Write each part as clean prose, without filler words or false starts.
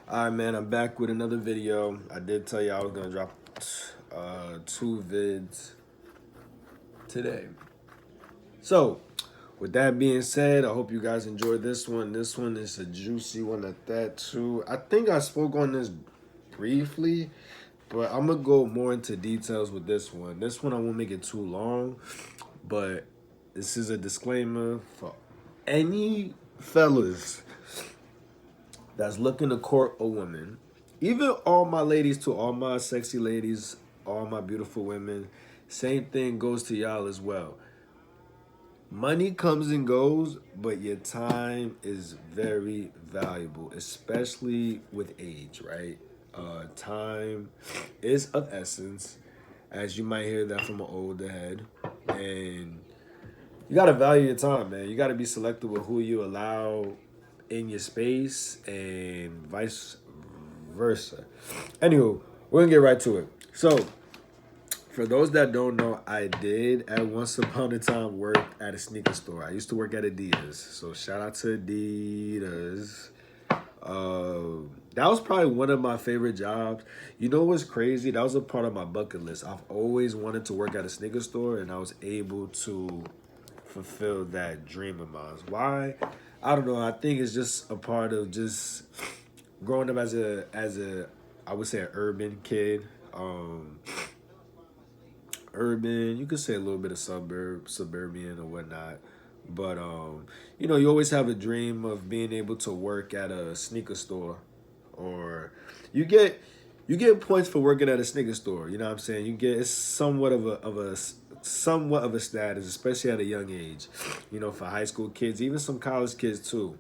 Alright, man, I'm back with another video. I did tell you I was gonna drop two vids today. So, with that being said, I hope you guys enjoyed this one. This one is a juicy one at that too. I think I spoke on this briefly, but I'm gonna go more into details with this one. This one I won't make it too long, but this is a disclaimer for any fellas that's looking to court a woman. Even all my ladies, to all my sexy ladies, all my beautiful women, same thing goes to y'all as well. Money comes and goes, but your time is very valuable, especially with age, right? Time is of essence, as you might hear that from an older head. And you gotta value your time, man. You gotta be selective with who you allow in your space and vice versa. Anywho, we're gonna get right to it. So, for those that don't know, I did at once upon a time work at a sneaker store. I used to work at Adidas. So shout out to Adidas. That was probably one of my favorite jobs. You know what's crazy? That was a part of my bucket list. I've always wanted to work at a sneaker store, and I was able to fulfill that dream of mine. Why? I don't know. I think it's just a part of just growing up as a I would say an urban kid. Urban, you could say a little bit of suburban or whatnot. But you always have a dream of being able to work at a sneaker store, or you get you get points for working at a sneaker store. You know what I'm saying? You get it's somewhat of a status, especially at a young age. For high school kids, even some college kids too.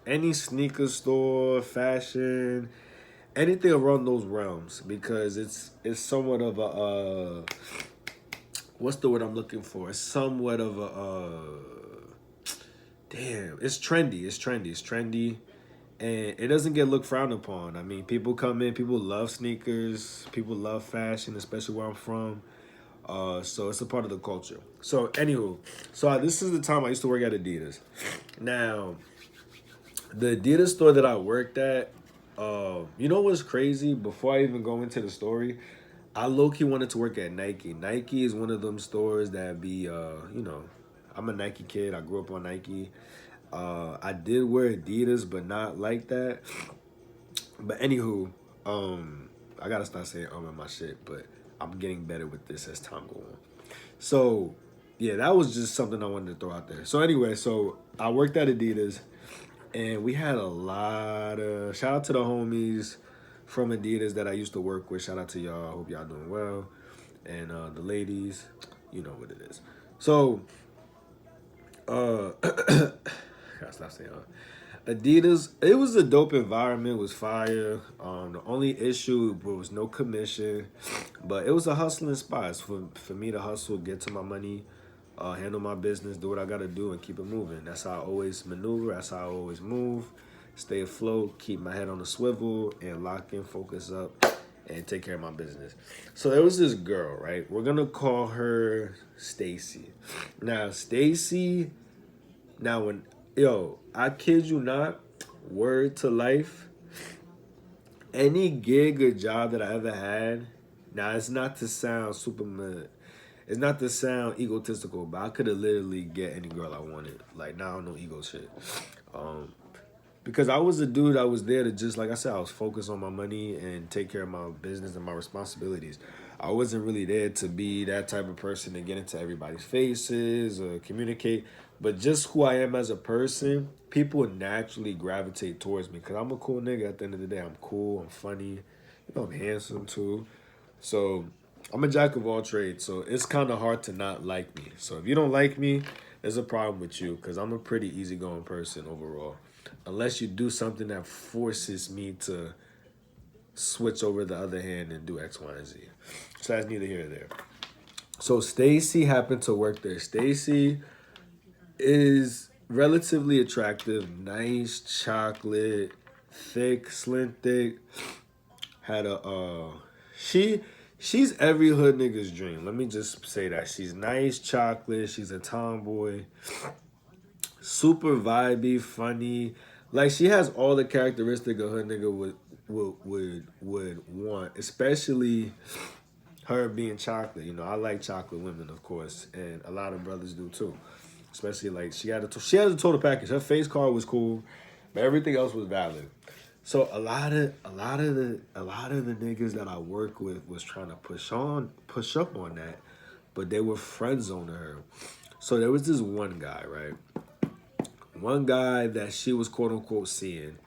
Any sneaker store, fashion, anything around those realms, because it's somewhat of a what's the word I'm looking for? It's somewhat of a damn. It's trendy. It's trendy. It's trendy, and it doesn't get looked frowned upon. I mean, people come in. People love sneakers. People love fashion, especially where I'm from. So it's a part of the culture. So anywho, this is the time I used to work at Adidas. Now, the Adidas store that I worked at, you know what's crazy? Before I even go into the story, I low key wanted to work at Nike. Nike is one of them stores that be, I'm a Nike kid. I grew up on Nike. I did wear Adidas, but not like that. But anywho, I gotta start saying in my shit, but I'm getting better with this as time goes on. So, yeah, that was just something I wanted to throw out there. So anyway, I worked at Adidas, and we had a lot of shout out to the homies from Adidas that I used to work with. Shout out to y'all. Hope y'all doing well. And the ladies, you know what it is. So, gotta stop saying Adidas. It was a dope environment. It was fire. The only issue was no commission, but it was a hustling spot. It's for me to hustle, get to my money, handle my business, do what I gotta do, and keep it moving. That's how I always maneuver. That's how I always move. Stay afloat, keep my head on the swivel, and lock in, focus up, and take care of my business. So there was this girl, right? We're gonna call her Stacy. Now, Stacy. Now, I kid you not, word to life, any gig or job that I ever had. Now, it's not to sound it's not to sound egotistical, but I could have literally get any girl I wanted. Like, now, no ego shit. Um, because I was a dude, I was there to just, like I said, I was focused on my money and take care of my business and my responsibilities. I wasn't really there to be that type of person to get into everybody's faces or communicate. But just who I am as a person, people would naturally gravitate towards me because I'm a cool nigga at the end of the day. I'm cool, I'm funny, I'm handsome too. So I'm a jack of all trades. So it's kind of hard to not like me. So if you don't like me, there's a problem with you because I'm a pretty easygoing person overall. Unless you do something that forces me to switch over the other hand and do X, Y, and Z. So that's neither here nor there. So Stacy happened to work there. Stacy is relatively attractive, nice, chocolate, thick, slim, thick. Had a she's every hood nigga's dream. Let me just say that she's nice, chocolate. She's a tomboy, super vibey, funny, Like she has all the characteristics of her nigga would want, especially her being chocolate. You know, I like chocolate women, of course, and a lot of brothers do too. Especially like she had a total package. Her face card was cool, but everything else was valid. So a lot of the niggas that I work with was trying to push up on that, but they were friend zoning her. So there was this one guy, right? One guy that she was quote unquote seeing,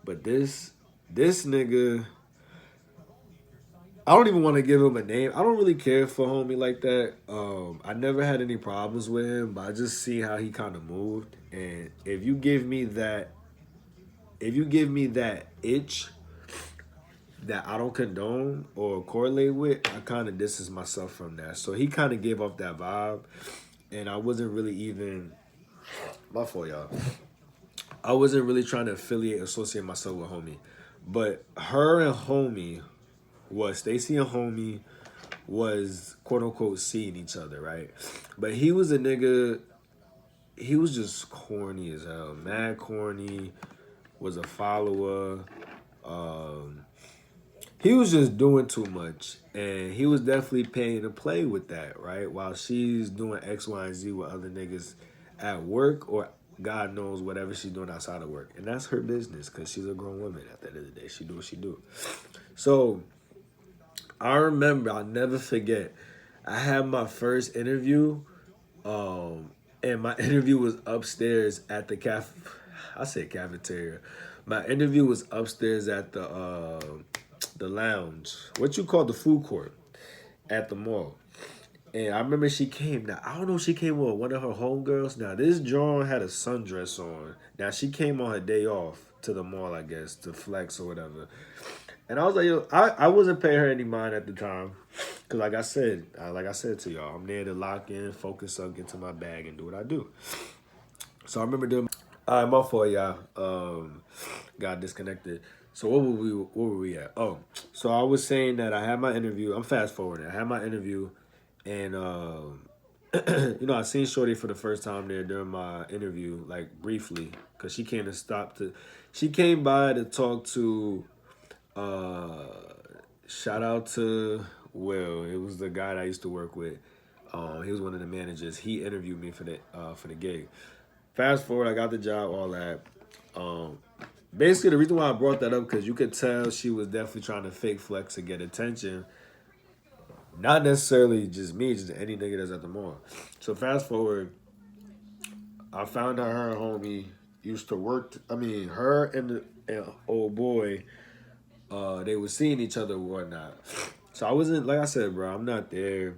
but this nigga, I don't even want to give him a name. I don't really care for homie like that. I never had any problems with him, but I just see how he kind of moved. And if you give me that itch that I don't condone or correlate with, I kind of distance myself from that. So he kind of gave off that vibe, and I wasn't really even my fault, y'all. I wasn't really trying to associate myself with homie, but her and homie was Stacy and homie was quote unquote seeing each other, right? But he was a nigga. He was just corny as hell, mad corny. Was a follower. Um, he was just doing too much, and he was definitely paying to play with that, right? While she's doing X, Y, and Z with other niggas at work, or God knows whatever she's doing outside of work, and that's her business because she's a grown woman. At the end of the day, she do what she do. So I remember, I'll never forget. I had my first interview, and my interview was upstairs at the I say cafeteria. My interview was upstairs at the lounge. What you call the food court at the mall. And I remember she came. Now I don't know if she came with one of her homegirls. Now this John had a sundress on. Now she came on her day off to the mall, I guess, to flex or whatever. And I was like, yo, I wasn't paying her any mind at the time. Cause like I said to y'all, I'm there to lock in, focus up, get to my bag, and do what I do. So I remember doing. All right, my fault, y'all. Got disconnected. So what were we at? Oh, so I was saying that I had my interview. I'm fast forwarding. I had my interview, and you know, I seen Shorty for the first time there during my interview, like briefly, cause she came to stop to. She came by to talk to. Uh, Shout out to Will. It was the guy that I used to work with. He was one of the managers. He interviewed me for the gig. Fast forward, I got the job, all that. Um, Basically, the reason why I brought that up because you could tell she was definitely trying to fake flex to get attention. Not necessarily just me, just any nigga that's at the mall. So fast forward, I found out her and homie used to work. I mean, her and old boy, they were seeing each other and whatnot. So I wasn't like I said, bro. I'm not there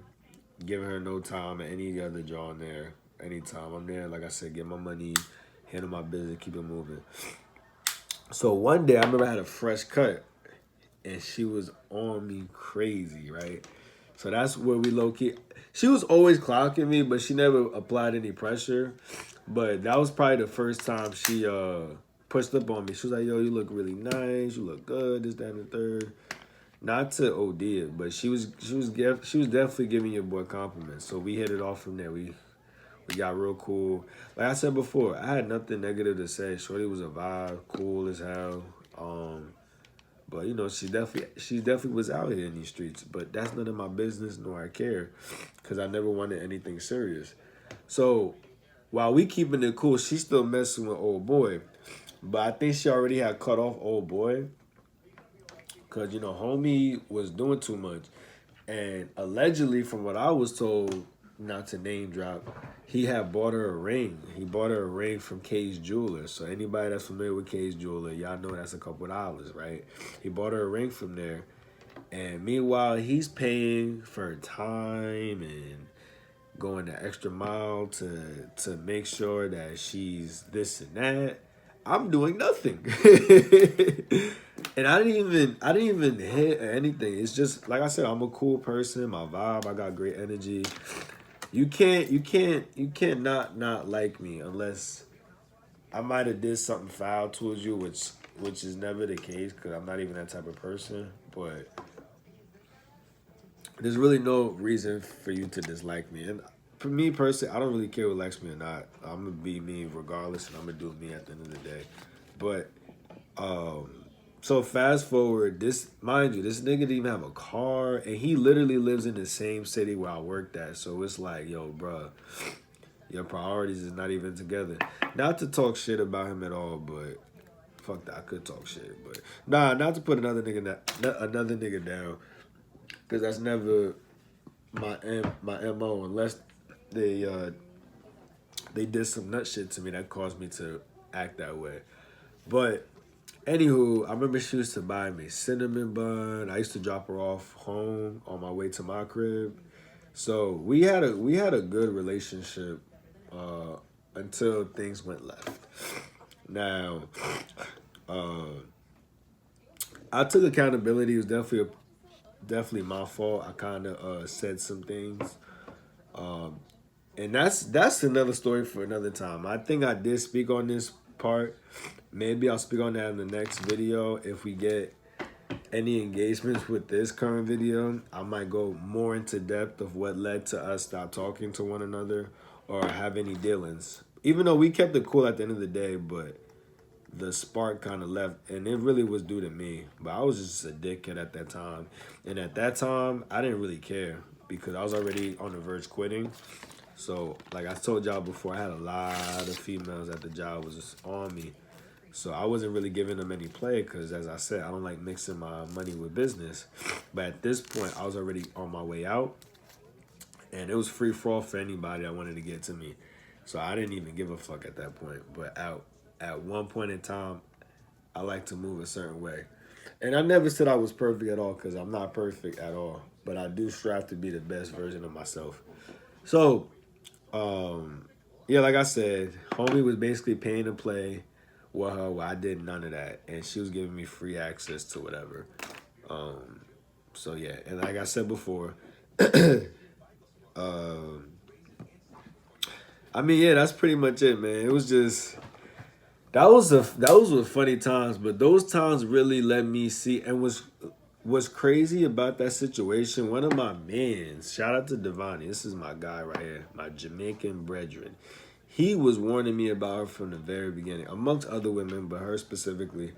giving her no time at any other job there. Anytime I'm there, like I said, get my money, handle my business, keep it moving. So one day I remember I had a fresh cut and she was on me crazy, right? So that's where we low key. She was always clocking me, but she never applied any pressure. But that was probably the first time she pushed up on me. She was like, "Yo, you look really nice. You look good. This, that, and the third." Not to OD it, but she was definitely giving your boy compliments. So we hit it off from there. We got real cool. Like I said before, I had nothing negative to say. Shorty was a vibe, cool as hell. But you know, she definitely was out here in these streets. But that's none of my business, nor I care, because I never wanted anything serious. So while we keeping it cool, she still messing with old boy. But I think she already had cut off old boy, because you know, homie was doing too much, and allegedly, from what I was told, not to name drop, he had bought her a ring. He bought her a ring from K's Jeweler. So anybody that's familiar with K's Jeweler, y'all know that's a couple dollars, right? He bought her a ring from there. And meanwhile, he's paying for her time and going the extra mile to make sure that she's this and that. I'm doing nothing. And I didn't even hit or anything. It's just like I said, I'm a cool person, my vibe, I got great energy. You can't not like me unless I might have did something foul towards you, which is never the case because I'm not even that type of person. But there's really no reason for you to dislike me. And for me personally, I don't really care who likes me or not. I'm gonna be me regardless, and I'm gonna do me at the end of the day. But so fast forward, this mind you, this nigga didn't even have a car, and he literally lives in the same city where I worked at. So it's like, yo, bruh, your priorities is not even together. Not to talk shit about him at all, but fuck that, I could talk shit, but nah, not to put another nigga down, because that's never my mo unless they uh they did some nut shit to me that caused me to act that way. But anywho, I remember she used to buy me cinnamon bun. I used to drop her off home on my way to my crib. So we had a good relationship uh, until things went left. Now, uh, I took accountability. It was definitely my fault. I kind of said some things, and that's another story for another time. I think I did speak on this part. Maybe I'll speak on that in the next video if we get any engagements with this current video. I might go more into depth of what led to us stop talking to one another or have any dealings. Even though we kept it cool at the end of the day, but the spark kind of left, and it really was due to me. But I was just a dickhead at that time, and at that time I didn't really care because I was already on the verge quitting. So like I told y'all before, I had a lot of females at the job was just on me. So I wasn't really giving them any play because, as I said, I don't like mixing my money with business. But at this point, I was already on my way out, and it was free for all for anybody that wanted to get to me. So I didn't even give a fuck at that point. But at one point in time, I like to move a certain way. And I never said I was perfect at all because I'm not perfect at all. But I do strive to be the best version of myself. So, yeah, like I said, homie was basically paying to play with her. Well, I did none of that, and she was giving me free access to whatever. So yeah, and like I said before, I mean, yeah, that's pretty much it, man. It was just that was with funny times, but those times really let me see. And was crazy about that situation. One of my mans, shout out to Devani, this is my guy right here, my Jamaican brethren. He was warning me about her from the very beginning, amongst other women, but her specifically.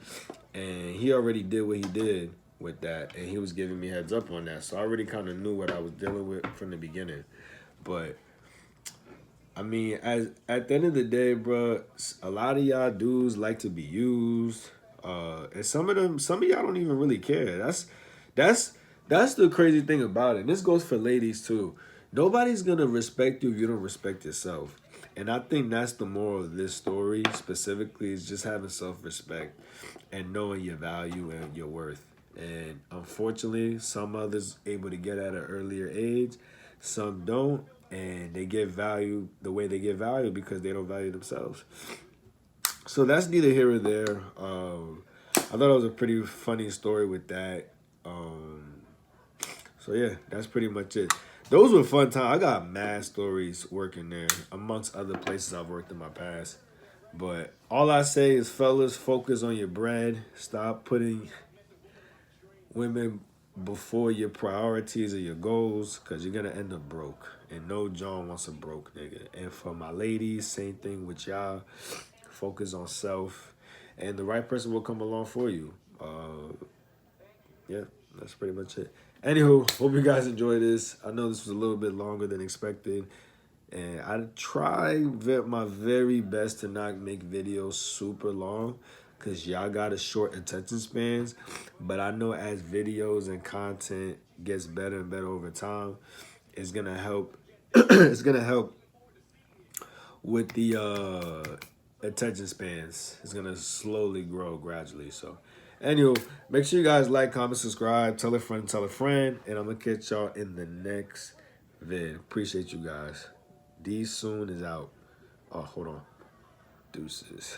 And he already did what he did with that, and he was giving me heads up on that. So I already kind of knew what I was dealing with from the beginning. But I mean, as at the end of the day, bro, a lot of y'all dudes like to be used, and some of y'all don't even really care. That's that's the crazy thing about it. And this goes for ladies too. Nobody's gonna respect you if you don't respect yourself. And I think that's the moral of this story specifically is just having self-respect and knowing your value and your worth. And unfortunately, some others able to get at an earlier age, some don't, and they get value the way they get value because they don't value themselves. So that's neither here or there. I thought it was a pretty funny story with that. So yeah, that's pretty much it. Those were fun times. I got mad stories working there, amongst other places I've worked in my past. But all I say is, fellas, focus on your bread. Stop putting women before your priorities or your goals, because you're gonna end up broke. And no John wants a broke nigga. And for my ladies, same thing with y'all. Focus on self, and the right person will come along for you. Yeah, that's pretty much it. Anywho, hope you guys enjoy this. I know this was a little bit longer than expected. And I try my very best to not make videos super long because y'all got a short attention spans. But I know as videos and content gets better and better over time, it's going to help. It's going to help with the attention spans. It's gonna slowly grow gradually. So, anyway, make sure you guys like, comment, subscribe, tell a friend, and I'm gonna catch y'all in the next vid. Appreciate you guys. D soon is out. Oh, hold on. Deuces.